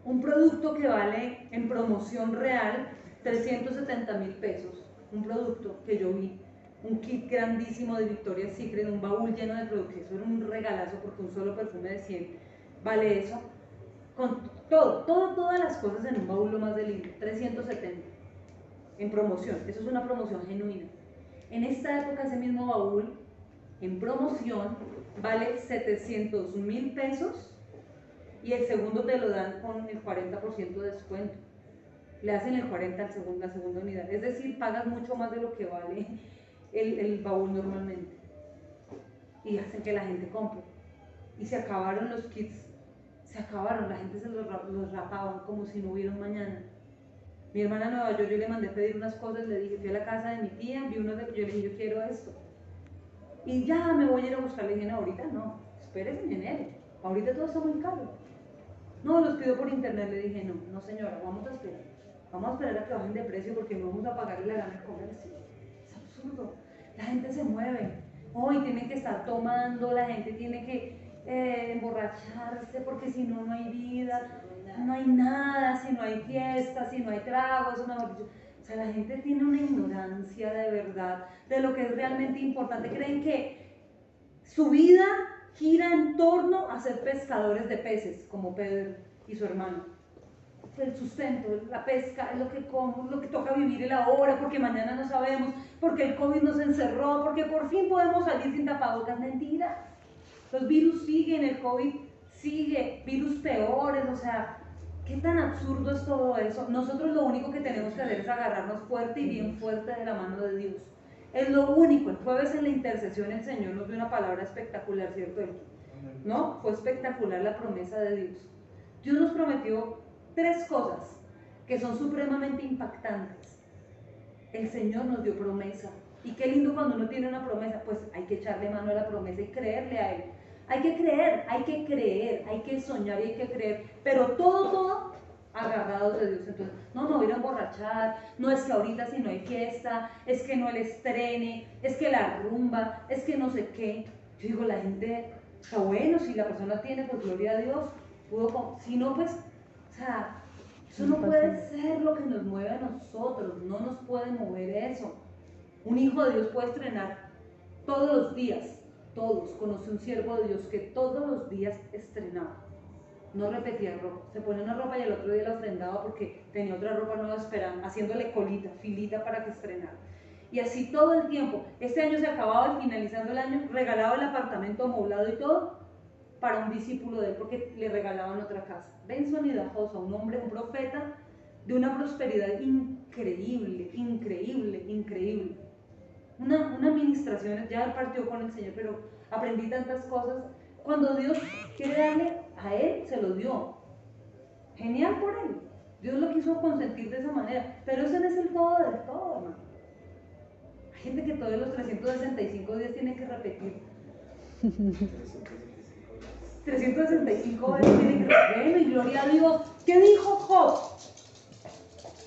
S1: un producto que vale en promoción real 370,000 pesos, un producto que yo vi, un kit grandísimo de Victoria's Secret, un baúl lleno de productos, eso era un regalazo porque un solo perfume de 100 vale eso, con todas las cosas en un baúl lo más de lindo, 370 en promoción. Eso es una promoción genuina. En esta época ese mismo baúl en promoción vale 700,000 pesos y el segundo te lo dan con el 40% de descuento. Le hacen el 40% la segunda unidad, es decir, pagas mucho más de lo que vale el baúl normalmente y hacen que la gente compre. Y se acabaron los kits, se acabaron, la gente se los rapaban como si no hubiera un mañana. Mi hermana en Nueva York, yo le mandé pedir unas cosas, le dije, fui a la casa de mi tía, vi unos de que yo le dije, yo quiero esto. Y ya me voy a ir a buscar, le dije, no, ahorita no, espérese en enero, ahorita todo está muy caro. No, los pido por internet, le dije, no señora, vamos a esperar a que bajen de precio porque no vamos a pagarle la gana al comercio. Es absurdo, la gente se mueve, hoy tienen que estar tomando, la gente tiene que emborracharse porque si no, no hay vida, no hay nada, si no hay fiesta, si no hay trago, eso mejor dicho. O sea, la gente tiene una ignorancia de verdad de lo que es realmente importante. Creen que su vida gira en torno a ser pescadores de peces, como Pedro y su hermano. El sustento, la pesca, es lo que como, lo que toca vivir el ahora, porque mañana no sabemos, porque el COVID nos encerró, porque por fin podemos salir sin tapabocas. Mentira. Los virus siguen, el COVID sigue, virus peores, o sea, ¿qué tan absurdo es todo eso? Nosotros lo único que tenemos que hacer es agarrarnos fuerte y bien fuerte de la mano de Dios. Es lo único. El jueves en la intercesión el Señor nos dio una palabra espectacular, ¿cierto? ¿No? Fue espectacular la promesa de Dios. Dios nos prometió 3 cosas que son supremamente impactantes. El Señor nos dio promesa. Y qué lindo cuando uno tiene una promesa, pues hay que echarle mano a la promesa y creerle a Él. Hay que creer, hay que soñar y hay que creer. Pero todo agarrados de Dios. Entonces, no me voy a ir a emborrachar, no es que ahorita si no hay fiesta, es que no el estrene, es que la rumba, es que no sé qué. Yo digo, la gente, está bueno, si la persona tiene, pues gloria a Dios, si no, pues, o sea, eso no puede ser lo que nos mueve a nosotros, no nos puede mover eso. Un hijo de Dios puede estrenar todos los días, todos. Conocí un siervo de Dios que todos los días estrenaba. No repetía ropa, se ponía una ropa y el otro día la ofrendaba porque tenía otra ropa nueva esperando, haciéndole colita, filita para que estrenara. Y así todo el tiempo. Este año se acababa y finalizando el año regalaba el apartamento amoblado y todo para un discípulo de él porque le regalaban otra casa. Benson y Dajosa, un hombre, un profeta de una prosperidad increíble, increíble, increíble. Una administración, ya partió con el Señor, pero aprendí tantas cosas. Cuando Dios quiere darle a él, se lo dio. Genial por él. Dios lo quiso consentir de esa manera. Pero ese no es el todo del todo, hermano. Hay gente que todos los 365 días tiene que repetir. 365 veces tiene que repetir. Bueno, y gloria a Dios. ¿Qué dijo Job?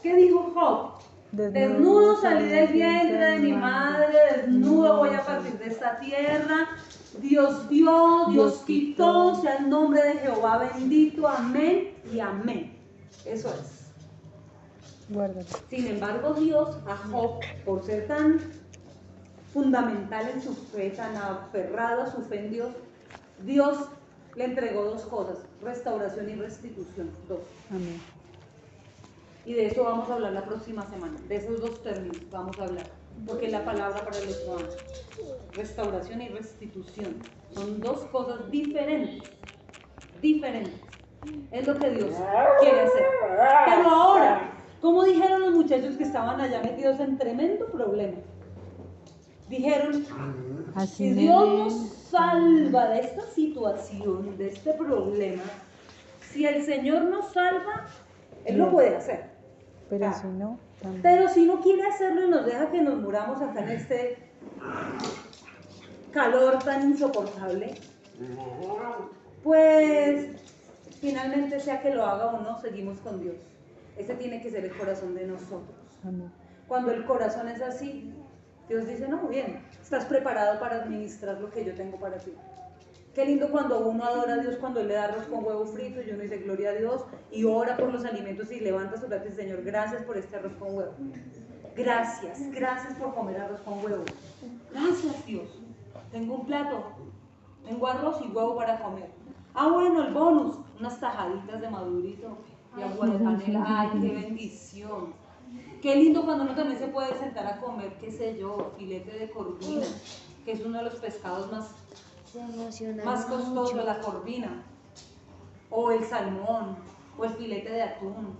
S1: ¿Qué dijo Job? Desnudo salí del vientre de mi madre, desnudo voy a partir de esta tierra. Dios dio, Dios quitó, sea el nombre de Jehová bendito, amén y amén. Eso es.
S2: Guárdalo.
S1: Sin embargo, Dios a Job, por ser tan fundamental en su fe, tan aferrado a su fe en Dios, Dios le entregó dos cosas, restauración y restitución, dos.
S2: Amén.
S1: Y de eso vamos a hablar la próxima semana, de esos dos términos vamos a hablar, porque es la palabra para el otro año. Restauración y restitución son dos cosas diferentes, diferentes. Es lo que Dios quiere hacer. Pero ahora, como dijeron los muchachos que estaban allá metidos en tremendo problema, dijeron, si Dios nos salva de esta situación, de este problema, si el Señor nos salva, Él lo puede hacer.
S2: Pero si no, también.
S1: Pero si no quiere hacerlo y nos deja que nos muramos acá en este calor tan insoportable, pues finalmente sea que lo haga o no, seguimos con Dios. Ese tiene que ser el corazón de nosotros.
S2: Amén.
S1: Cuando el corazón es así, Dios dice, no, bien, estás preparado para administrar lo que yo tengo para ti. Qué lindo cuando uno adora a Dios, cuando Él le da arroz con huevo frito y uno dice gloria a Dios y ora por los alimentos y levanta su plato y dice, Señor, gracias por este arroz con huevo. Gracias, gracias por comer arroz con huevo. Gracias, Dios. Tengo un plato, tengo arroz y huevo para comer. Ah, bueno, el bonus, unas tajaditas de madurito y agua de panela. Ay, qué bendición. Qué lindo cuando uno también se puede sentar a comer, qué sé yo, filete de corvina, que es uno de los pescados más costoso, la corvina, o el salmón, o el filete de atún,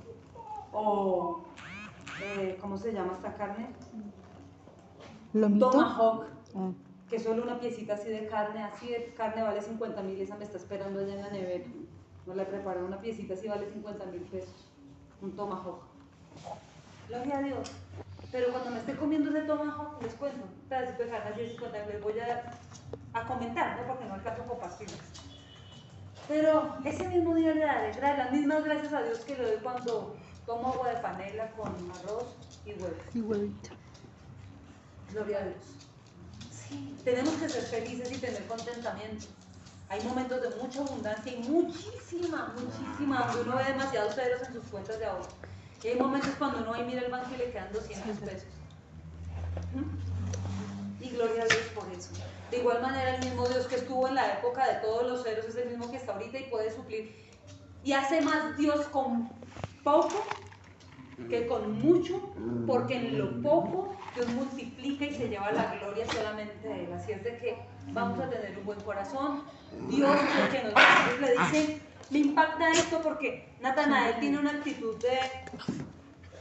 S1: o ¿cómo se llama esta carne?
S2: ¿Lomito?
S1: Tomahawk,
S2: Ah.
S1: que solo una piecita así de carne vale 50.000, esa me está esperando allá en la nevera. No la he preparado, una piecita así vale 50.000 pesos, un tomahawk. Gloria a Dios. Pero cuando me esté comiendo ese tomahawk, les cuento, un pedacito de carne así de 50.000, les voy a comentar, ¿no? Porque no alcanzo a compartirles. Pero ese mismo día le daré las mismas gracias a Dios que le doy cuando tomo agua de panela con arroz y huevos.
S2: Y huevito.
S1: Gloria a Dios. Sí, tenemos que ser felices y tener contentamiento. Hay momentos de mucha abundancia y muchísima, donde uno ve demasiados ceros en sus cuentas de ahorro. Y hay momentos cuando uno va y mira el banco y le quedan 200 pesos. Y gloria a Dios por eso. De igual manera, el mismo Dios que estuvo en la época de todos los ceros es el mismo que está ahorita y puede suplir. Y hace más Dios con poco que con mucho, porque en lo poco Dios multiplica y se lleva la gloria solamente a Él. Así es de que vamos a tener un buen corazón. Dios es el que nos le dice, me impacta esto porque Natanael tiene una actitud de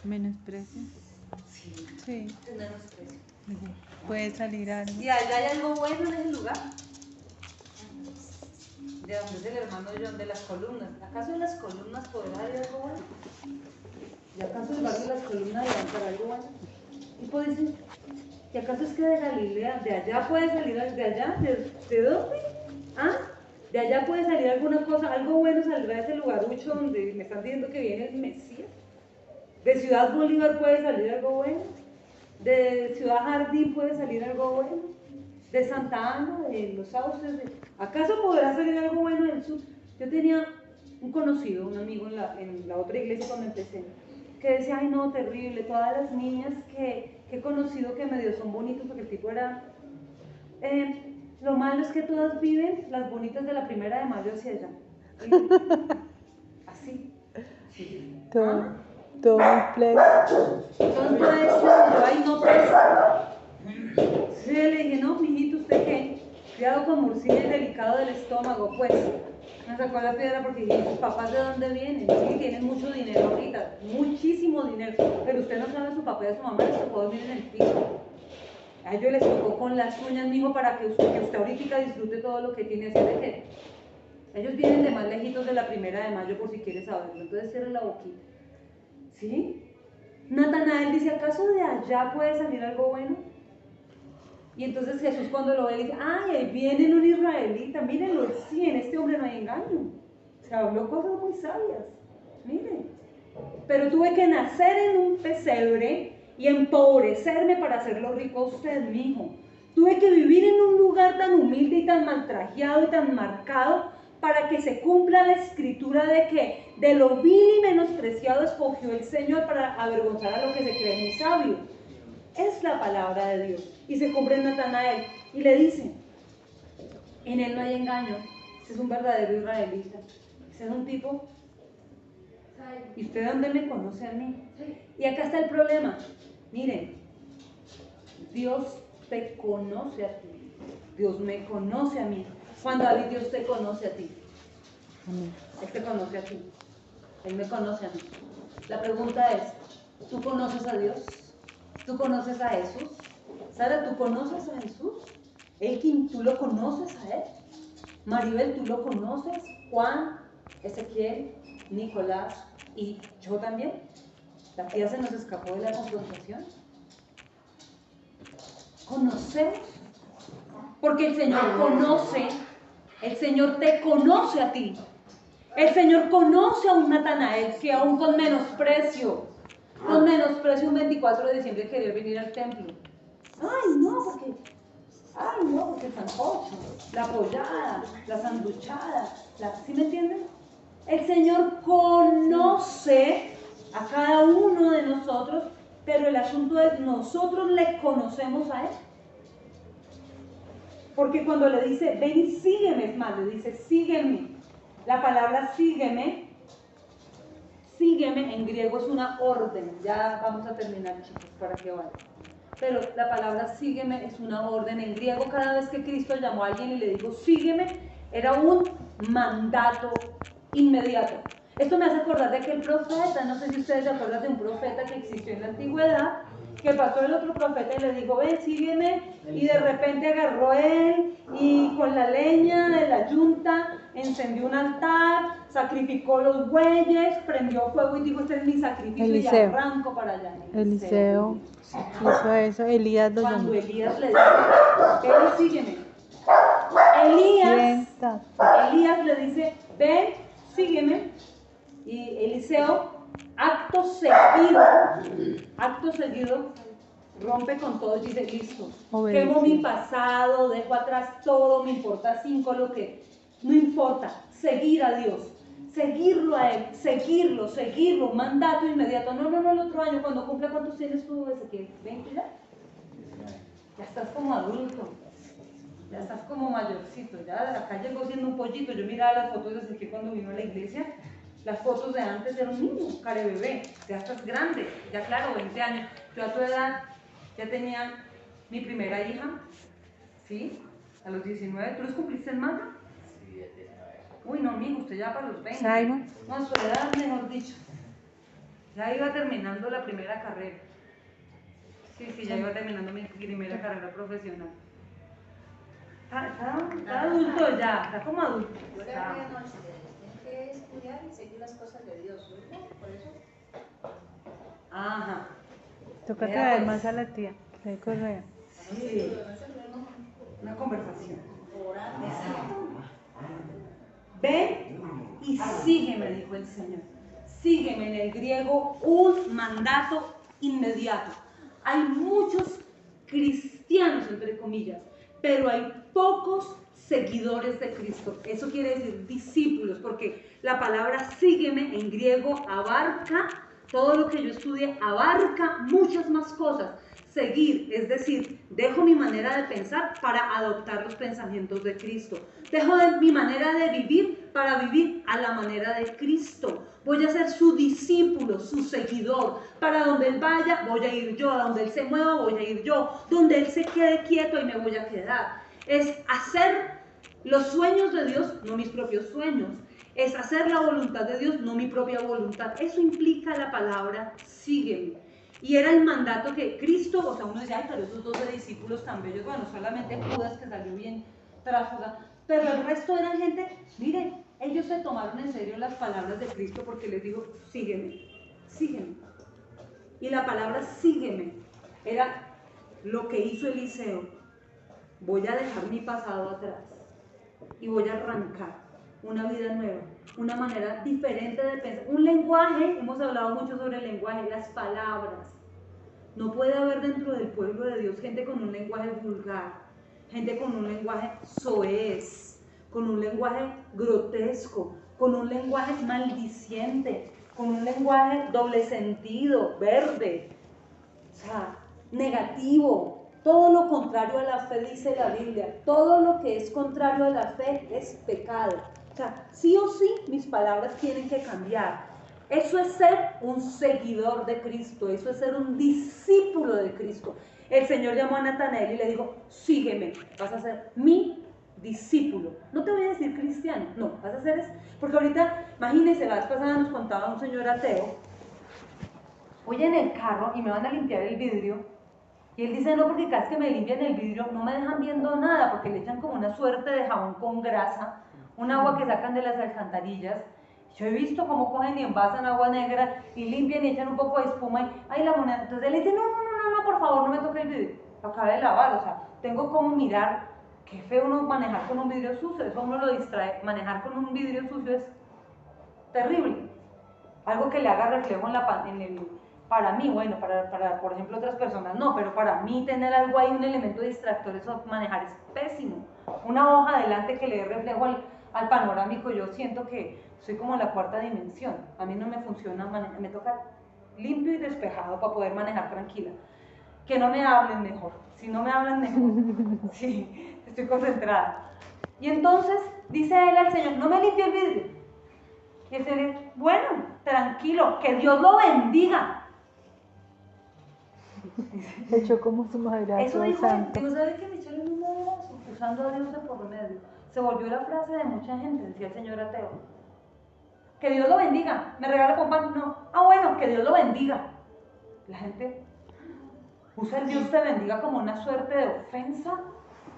S2: menosprecio. Sí.
S1: de menosprecio.
S2: Puede salir algo.
S1: ¿Y allá hay algo bueno en ese lugar? ¿De dónde es el hermano John? De las columnas. ¿Acaso en las columnas podrá haber algo bueno? ¿Y acaso el barrio de las columnas levantará algo bueno? Y puede decir, ¿y acaso es que de Galilea, de allá puede salir, de allá? ¿De dónde? ¿Ah? De allá puede salir alguna cosa, algo bueno saldrá de ese lugarucho donde me están diciendo que viene el Mesías. De Ciudad Bolívar puede salir algo bueno. De Ciudad Jardín puede salir algo bueno. De Santa Ana, de Los Sauces. ¿Acaso podrá salir algo bueno del sur? Yo tenía un conocido, un amigo en la otra iglesia cuando empecé, que decía, ay no, terrible, todas las niñas que he conocido que medio son bonitas, porque el tipo era... lo malo es que todas viven las bonitas de la 1 de mayo hacia allá. Así. Sí.
S2: Todo un play.
S1: Entonces yo decía, ay no, pues. Sí, le dije, no, mijito, ¿usted qué? Criado con morcilla y delicado del estómago, pues. Me sacó la piedra porque dije, ¿sus papás de dónde vienen? Sí, tienen mucho dinero ahorita, muchísimo dinero, pero usted no sabe a su papá y a su mamá, les tocó dormir en el piso. A ellos les tocó con las uñas, mijo, para que usted ahorita disfrute todo lo que tiene. Así de que ellos vienen de más lejitos de la 1 de mayo, por si quieres saberlo. Entonces cierra la boquita. ¿Sí? Natanael dice, ¿acaso de allá puede salir algo bueno? Y entonces Jesús cuando lo ve dice, ay, ahí viene un israelita, mírenlo, sí, en este hombre no hay engaño. Se habló cosas muy sabias, miren. Pero tuve que nacer en un pesebre y empobrecerme para hacerlo rico a usted, mijo. Tuve que vivir en un lugar tan humilde y tan maltrajeado y tan marcado para que se cumpla la escritura de que de lo vil y menospreciado escogió el Señor para avergonzar a lo que se cree muy sabio. Es la palabra de Dios. Y se cumple en Natanael y le dice, en él no hay engaño, ese es un verdadero israelita, ese es un tipo. ¿Y usted dónde me conoce a mí? Y acá está el problema. Miren, Dios te conoce a ti. Dios me conoce a mí. Juan David, Dios te conoce a ti. Él te conoce a ti. Él me conoce a mí. La pregunta es, ¿tú conoces a Dios? ¿Tú conoces a Jesús? Sara, ¿tú conoces a Jesús? Elkin, ¿tú lo conoces a él? Maribel, ¿tú lo conoces? Juan, Ezequiel, Nicolás y yo también. La tía se nos escapó de la confrontación. ¿Conocemos? Porque el Señor conoce, el Señor te conoce a ti. El Señor conoce a un Natanael que aún con menosprecio un 24 de diciembre querer venir al templo. Ay, no, porque el sancocho, la pollada, la sanduchada, ¿sí me entienden? El Señor conoce a cada uno de nosotros, pero el asunto es, nosotros le conocemos a Él. Porque cuando le dice, ven y sígueme, es más, le dice, sígueme. La palabra sígueme en griego es una orden. Ya vamos a terminar, chicos, para que vayan. Pero la palabra sígueme es una orden. En griego, cada vez que Cristo llamó a alguien y le dijo sígueme, era un mandato inmediato. Esto me hace acordar de aquel profeta, no sé si ustedes se acuerdan de un profeta que existió en la antigüedad, que pasó el otro profeta y le dijo, ven, sígueme, y de repente agarró él y con la leña de la yunta encendió un altar, sacrificó los bueyes, prendió fuego y dijo, este es mi sacrificio. Eliseo. Y arranco para allá.
S2: Eliseo hizo eso, Elías lo llamó.
S1: Cuando Elías le dijo, ven y sígueme. Elías le dice, ven, sígueme. Y Eliseo, acto seguido, rompe con todo y dice, listo, quemo mi pasado, dejo atrás todo, me importa 5 lo que, no importa, seguir a Dios, seguirlo a Él, seguirlo, mandato inmediato. No, el otro año, cuando cumpla, ¿cuántos tienes tú, Ezequiel? ¿20 ya? Ya estás como adulto, ya estás como mayorcito, ya acá llegó siendo un pollito. Yo miraba las fotos de Ezequiel cuando vino a la iglesia. Las fotos de antes era un niño, care bebé, ya estás grande, ya claro, 20 años. Yo a tu edad ya tenía mi primera hija, ¿sí? A los 19, ¿tú los cumpliste en mayo?
S4: Sí, 19.
S1: Uy, no, mijo, usted ya para los 20.
S2: Simon.
S1: No, a su edad, mejor dicho. Ya iba terminando la primera carrera. Sí, ya iba terminando mi primera carrera profesional. Está adulto ya, está como adulto.
S5: Que estudiar y seguir las cosas de Dios, ¿no? Por eso.
S1: Ajá.
S2: Toca
S1: Vea,
S2: traer
S1: pues.
S2: más a la tía, que Correa.
S1: Sí, una conversación.
S5: Orar.
S1: Exacto. Ve y sígueme, dijo el Señor. Sígueme, en el griego, un mandato inmediato. Hay muchos cristianos, entre comillas, pero hay pocos seguidores de Cristo. Eso quiere decir discípulos, porque la palabra sígueme en griego abarca, todo lo que yo estudié abarca muchas más cosas. Seguir, es decir, dejo mi manera de pensar para adoptar los pensamientos de Cristo. Dejo mi manera de vivir para vivir a la manera de Cristo. Voy a ser su discípulo, su seguidor. Para donde Él vaya, voy a ir yo. A donde Él se mueva, voy a ir yo. Donde Él se quede quieto, y me voy a quedar. Es hacer los sueños de Dios, no mis propios sueños. Es hacer la voluntad de Dios, no mi propia voluntad. Eso implica la palabra sígueme. Y era el mandato que Cristo, o sea, uno dice, ay, pero esos 12 discípulos tan bellos, bueno, solamente Judas que salió bien tráfuga, pero el resto eran gente, miren, ellos se tomaron en serio las palabras de Cristo porque les dijo, sígueme, sígueme. Y la palabra sígueme era lo que hizo Eliseo. Voy a dejar mi pasado atrás y voy a arrancar una vida nueva, una manera diferente de pensar, un lenguaje. Hemos hablado mucho sobre el lenguaje, las palabras. No puede haber dentro del pueblo de Dios gente con un lenguaje vulgar, gente con un lenguaje soez, con un lenguaje grotesco, con un lenguaje maldiciente, con un lenguaje doble sentido, verde, o sea, negativo. Todo lo contrario a la fe, dice la Biblia. Todo lo que es contrario a la fe es pecado. O sea, sí o sí, mis palabras tienen que cambiar. Eso es ser un seguidor de Cristo. Eso es ser un discípulo de Cristo. El Señor llamó a Natanael y le dijo, sígueme, vas a ser mi discípulo. No te voy a decir cristiano, no, vas a ser eso. Porque ahorita, imagínense, la vez pasada nos contaba un señor ateo, voy en el carro y me van a limpiar el vidrio. Y él dice, no, porque cada vez que me limpian el vidrio no me dejan viendo nada, porque le echan como una suerte de jabón con grasa, un agua que sacan de las alcantarillas. Yo he visto cómo cogen y envasan agua negra y limpian y echan un poco de espuma y ¡ay, la moneda! Entonces él dice, no, por favor, no me toque el vidrio. Lo acabé de lavar, o sea, tengo como mirar, qué feo uno manejar con un vidrio sucio, eso uno lo distrae. Manejar con un vidrio sucio es terrible. Algo que le haga reflejo en el... Para mí, bueno, para por ejemplo otras personas no, pero para mí tener algo ahí, un elemento distractor, eso manejar es pésimo. Una hoja adelante que le dé reflejo al panorámico, yo siento que soy como en la cuarta dimensión. A mí no me funciona manejar, me toca limpio y despejado para poder manejar tranquila. Que no me hablen mejor, si no me hablan mejor, sí, estoy concentrada. Y entonces dice él al Señor, no me limpie el vidrio. Y el Señor, bueno, tranquilo, que Dios lo bendiga.
S2: Echó como su madrazo.
S1: Eso dijo,
S2: santo.
S1: digo, ¿sabe que me echaron un madrazo? Usando a Dios de por medio. Se volvió la frase de mucha gente, decía el señor ateo. Que Dios lo bendiga. ¿Me regala con pan? No. Ah, bueno, que Dios lo bendiga. La gente usa el Dios te bendiga como una suerte de ofensa,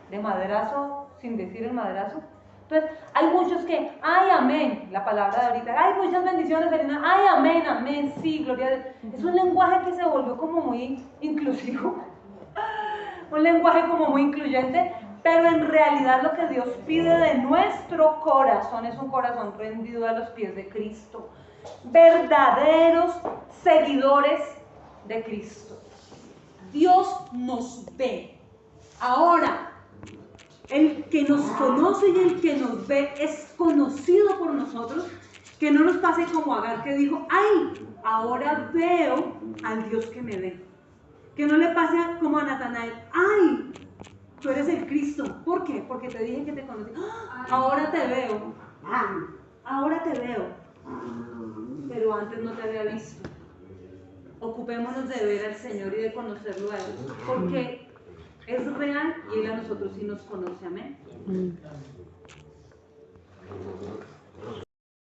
S1: de madrazo, sin decir el madrazo. Entonces, hay muchos que, ay, amén, la palabra de ahorita, ay, muchas bendiciones, ay, amén, amén, sí, gloria a Dios. Es un lenguaje que se volvió como muy inclusivo, un lenguaje como muy incluyente, pero en realidad lo que Dios pide de nuestro corazón es un corazón rendido a los pies de Cristo, verdaderos seguidores de Cristo. Dios nos ve. Ahora, el que nos conoce y el que nos ve es conocido por nosotros. Que no nos pase como Agar, que dijo, ay, ahora veo al Dios que me ve. Que no le pase como a Natanael, ay, tú eres el Cristo. ¿Por qué? Porque te dije que te conocí. ¡Ah! Ahora te veo. Ahora te veo. Pero antes no te había visto. Ocupémonos de ver al Señor y de conocerlo a Él. Porque es real y Él a nosotros sí nos conoce. Amén.